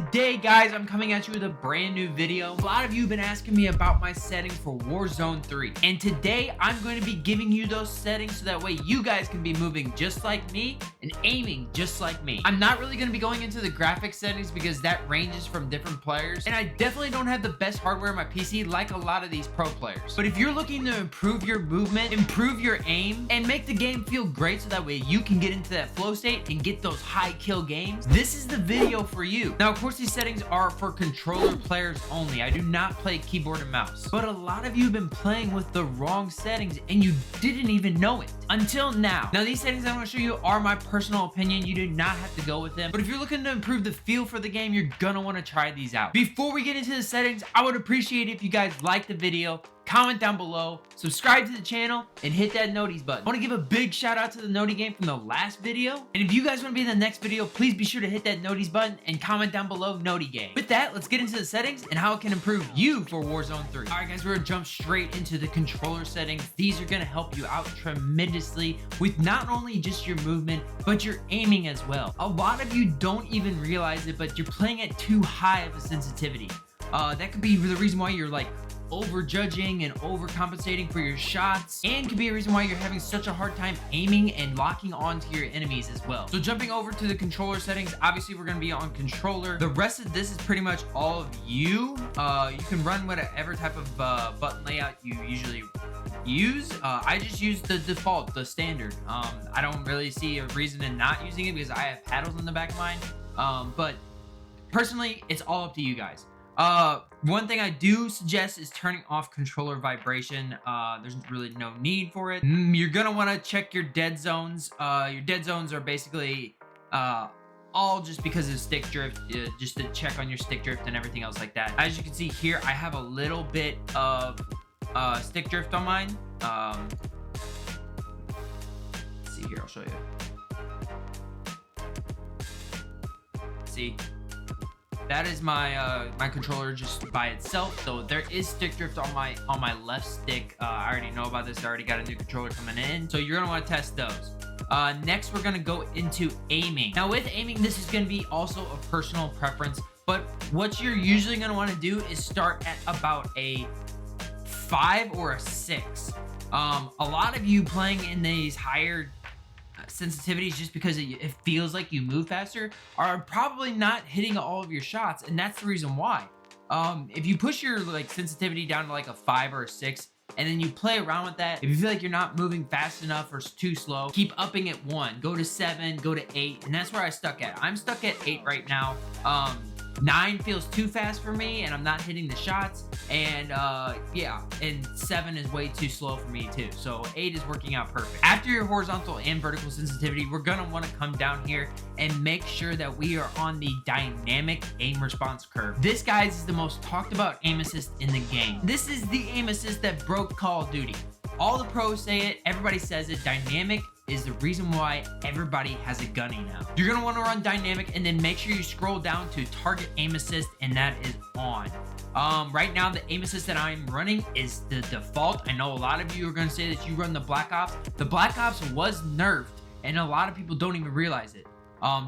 today, guys, I'm coming at you with a brand new video. A lot of you have been asking me about my settings for Warzone 3, and today I'm going to be giving you those settings so that way you guys can be moving just like me and aiming just like me. I'm not really going to be going into the graphics settings because that ranges from different players, and I definitely don't have the best hardware on my PC like a lot of these pro players. But if you're looking to improve your movement, improve your aim, and make the game feel great so that way you can get into that flow state and get those high kill games, this is the video for you. Now, of course, these settings are for controller players only. I do not play keyboard and mouse, but a lot of you have been playing with the wrong settings and you didn't even know it until now. Now, these settings I'm going to show you are my personal opinion. You do not have to go with them, but if you're looking to improve the feel for the game, you're gonna want to try these out. Before we get into the settings, I would appreciate it if you guys like the video, comment down below, subscribe to the channel, and hit that noties button. I want to give a big shout out to the Noti game from the last video, and if you guys want to be in the next video, please be sure to hit that noties button and comment down below Noti game. With that, let's get into the settings and how it can improve you for Warzone 3. Alright guys, we're gonna jump straight into the controller settings. These are gonna help you out tremendously with not only just your movement, but your aiming as well. A lot of you don't even realize it, but you're playing at too high of a sensitivity. That could be the reason why you're like over judging and overcompensating for your shots, and could be a reason why you're having such a hard time aiming and locking onto your enemies as well. So jumping over to the controller settings, obviously we're going to be on controller. The rest of this is pretty much all of you. You can run whatever type of button layout you usually use. I just use the default, the standard. I don't really see a reason in not using it because I have paddles in the back of mine, but personally it's all up to you guys. One thing I do suggest is turning off controller vibration. There's really no need for it. You're gonna want to check your dead zones. Your dead zones are basically all just because of stick drift, just to check on your stick drift and everything else like that. As you can see here, I have a little bit of stick drift on mine. Let's see here, I'll show you. See? That is my my controller just by itself. So there is stick drift on my left stick. I already know about this. I already got a new controller coming in, so you're gonna want to test those. Next, we're gonna go into aiming. Now, with aiming, this is gonna be also a personal preference, but what you're usually gonna want to do is start at about a 5 or a 6. A lot of you playing in these higher sensitivities just because it feels like you move faster are probably not hitting all of your shots, and that's the reason why. If you push your like sensitivity down to like a 5 or a 6 and then you play around with that, if you feel like you're not moving fast enough or too slow, keep upping at 1, go to 7, go to 8, and that's where I stuck at. I'm stuck at 8 right now. 9 feels too fast for me and I'm not hitting the shots, and yeah, and 7 is way too slow for me too, so 8 is working out perfect. After your horizontal and vertical sensitivity, we're gonna want to come down here and make sure that we are on the dynamic aim response curve. This, guys, is the most talked about aim assist in the game. This is the aim assist that broke Call of Duty. All the pros say it, everybody says it. Dynamic is the reason why everybody has a gunny now. You're gonna want to run dynamic and then make sure you scroll down to target aim assist, and that is on. Right now the aim assist that I'm running is the default. I know a lot of you are gonna say that you run the Black Ops. The Black Ops was nerfed and a lot of people don't even realize it.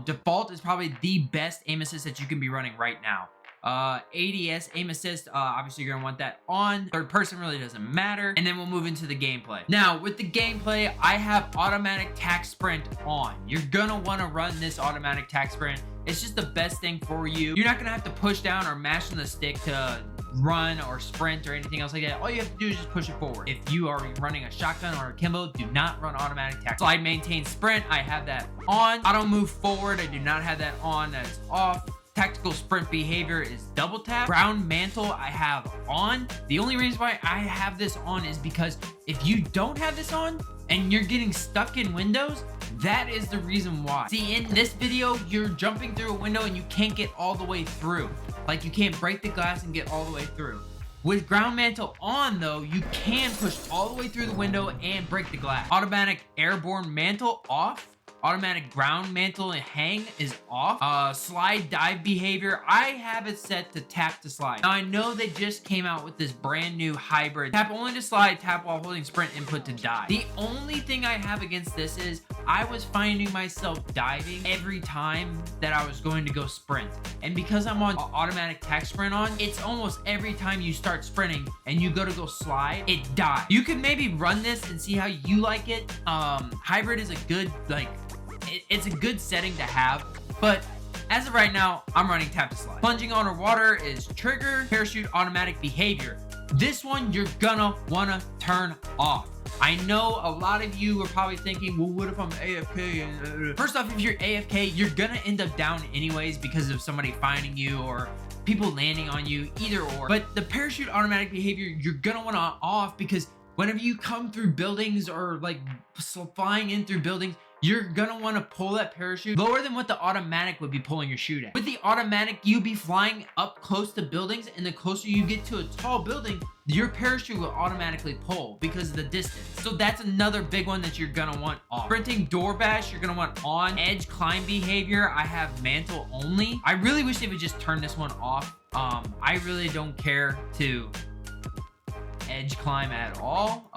Default is probably the best aim assist that you can be running right now. ADS, aim assist, obviously you're gonna want that on. Third person really doesn't matter. And then we'll move into the gameplay. Now, with the gameplay, I have automatic tac sprint on. You're gonna want to run this automatic tac sprint. It's just the best thing for you. You're not gonna have to push down or mash on the stick to run or sprint or anything else like that. All you have to do is just push it forward. If you are running a shotgun or a Kimbo, do not run automatic tac. Slide, maintain, sprint, I have that on. Auto move forward, I do not have that on. That is off. Tactical sprint behavior is double tap. Ground mantle I have on. The only reason why I have this on is because if you don't have this on and you're getting stuck in windows, that is the reason why. See, in this video, you're jumping through a window and you can't get all the way through. Like, you can't break the glass and get all the way through. With ground mantle on, though, you can push all the way through the window and break the glass. Automatic airborne mantle off. Automatic ground mantle and hang is off. Slide dive behavior, I have it set to tap to slide. Now I know they just came out with this brand new hybrid tap only to slide, tap while holding sprint input to dive. The only thing I have against this is I was finding myself diving every time that I was going to go sprint, and because I'm on automatic tac sprint on, it's almost every time you start sprinting and you go to go slide, it dies. You can maybe run this and see how you like it. Hybrid is a good, like, it's a good setting to have, but as of right now, I'm running tap to slide. Plunging underwater is trigger, parachute automatic behavior. This one you're gonna wanna turn off. I know a lot of you are probably thinking, well, what if I'm AFK? First off, if you're AFK, you're gonna end up down anyways because of somebody finding you or people landing on you, either or. But the parachute automatic behavior, you're gonna want to off, because whenever you come through buildings or like flying in through buildings, you're gonna want to pull that parachute lower than what the automatic would be pulling your chute at. With the automatic, you'd be flying up close to buildings, and the closer you get to a tall building, your parachute will automatically pull because of the distance. So that's another big one that you're gonna want off. Sprinting door bash, you're gonna want on. Edge climb behavior, I have mantle only. I really wish they would just turn this one off. I really don't care to edge climb at all.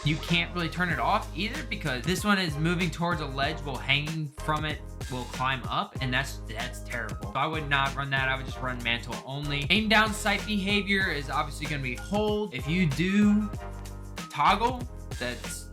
You can't really turn it off either, because this one is moving towards a ledge while hanging from it will climb up, and that's terrible. So I would not run that. I would just run mantle only. Aim down sight behavior is obviously going to be hold. If you do toggle, that's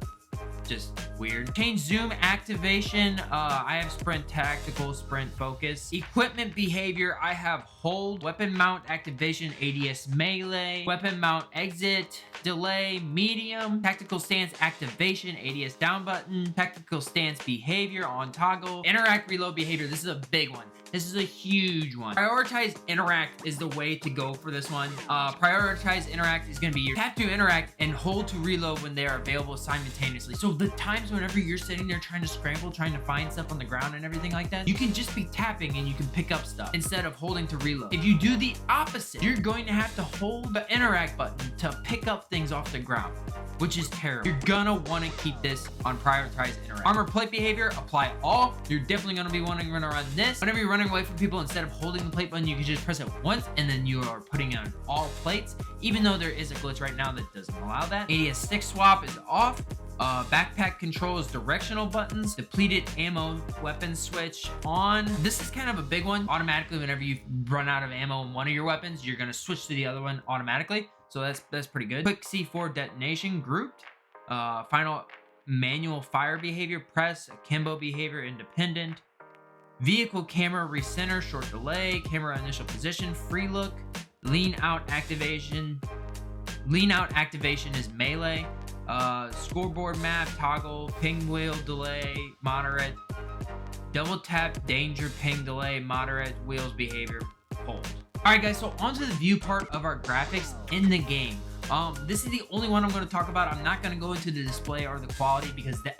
just weird. Change zoom activation, I have sprint tactical, sprint focus. Equipment behavior, I have hold. Weapon mount activation, ADS melee. Weapon mount exit, delay, medium. Tactical stance activation, ADS down button. Tactical stance behavior on toggle. Interact reload behavior, this is a big one. This is a huge one. Prioritize interact is the way to go for this one. Prioritize interact is gonna be your tap to interact and hold to reload when they are available simultaneously. So the times whenever you're sitting there trying to scramble, trying to find stuff on the ground and everything like that, you can just be tapping and you can pick up stuff instead of holding to reload. If you do the opposite, you're going to have to hold the interact button to pick up things off the ground, which is terrible. You're gonna wanna keep this on prioritize interact. Armor plate behavior, apply all. You're definitely gonna be wanting to run this. Whenever you're running away from people, instead of holding the plate button, you can just press it once and then you are putting on all plates, even though there is a glitch right now that doesn't allow that. ADS stick swap is off. Backpack control is directional buttons. Depleted ammo weapon switch on. This is kind of a big one. Automatically, whenever you run out of ammo in one of your weapons, you're gonna switch to the other one automatically. So that's pretty good. Quick C4 detonation grouped. Final manual fire behavior, press. Akimbo behavior, independent. Vehicle camera recenter, short delay. Camera initial position, free look. Lean out activation. Lean out activation is melee. Scoreboard map, toggle. Ping wheel delay, moderate. Double tap, danger, ping delay, moderate. Wheels behavior, hold. Alright guys, so onto the view part of our graphics in the game. This is the only one I'm going to talk about. I'm not going to go into the display or the quality, because that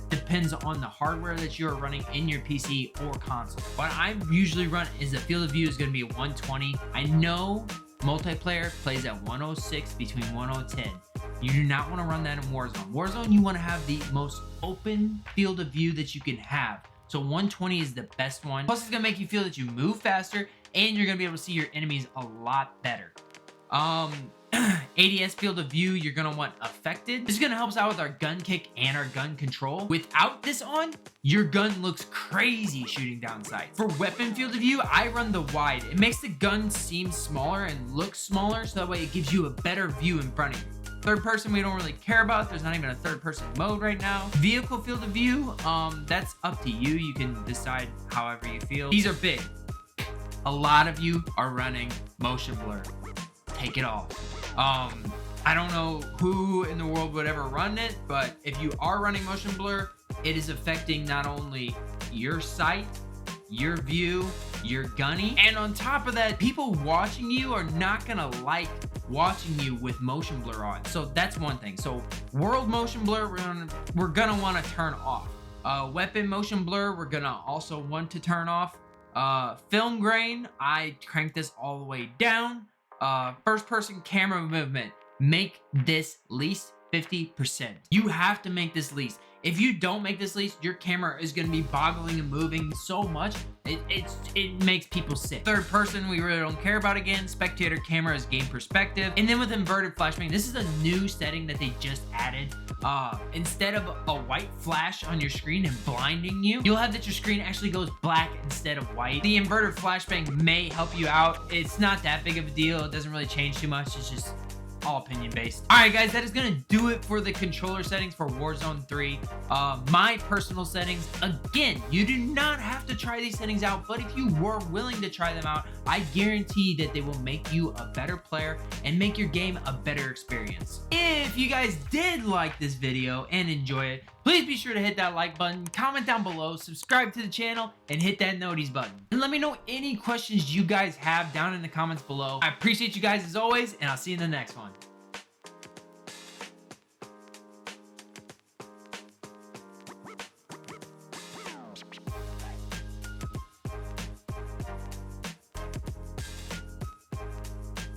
depends on the hardware that you are running in your PC or console. What I usually run is the field of view is going to be a 120. I know multiplayer plays at 106 between 110. You do not want to run that in Warzone. Warzone, you want to have the most open field of view that you can have. So 120 is the best one. Plus, it's going to make you feel that you move faster, and you're going to be able to see your enemies a lot better. ADS field of view, you're going to want affected. This is going to help us out with our gun kick and our gun control. Without this on, your gun looks crazy shooting down sights. For weapon field of view, I run the wide. It makes the gun seem smaller and look smaller, so that way it gives you a better view in front of you. Third person, we don't really care about. There's not even a third person mode right now. Vehicle field of view, that's up to you. You can decide however you feel. These are big. A lot of you are running motion blur. Take it off. I don't know who in the world would ever run it, but if you are running motion blur, it is affecting not only your sight, your view, your gunny, and on top of that, people watching you are not gonna like watching you with motion blur on. So that's one thing. So world motion blur, we're gonna want to turn off. Weapon motion blur, we're gonna also want to turn off. Film grain, I crank this all the way down. First person camera movement, make this least 50%. You have to make this least. If you don't make this least, your camera is going to be boggling and moving so much. It makes people sick. Third person, we really don't care about. Again, spectator camera is game perspective. And then with inverted flashbang, this is a new setting that they just added. Instead of a white flash on your screen and blinding you, you'll have that your screen actually goes black instead of white. The inverted flashbang may help you out. It's not that big of a deal. It doesn't really change too much. It's just all opinion based. All right, guys, that is gonna do it for the controller settings for Warzone 3. My personal settings, again, you do not have to try these settings out, but if you were willing to try them out, I guarantee that they will make you a better player and make your game a better experience. If you guys did like this video and enjoy it, please be sure to hit that like button, comment down below, subscribe to the channel, and hit that noties button. And let me know any questions you guys have down in the comments below. I appreciate you guys as always, and I'll see you in the next one.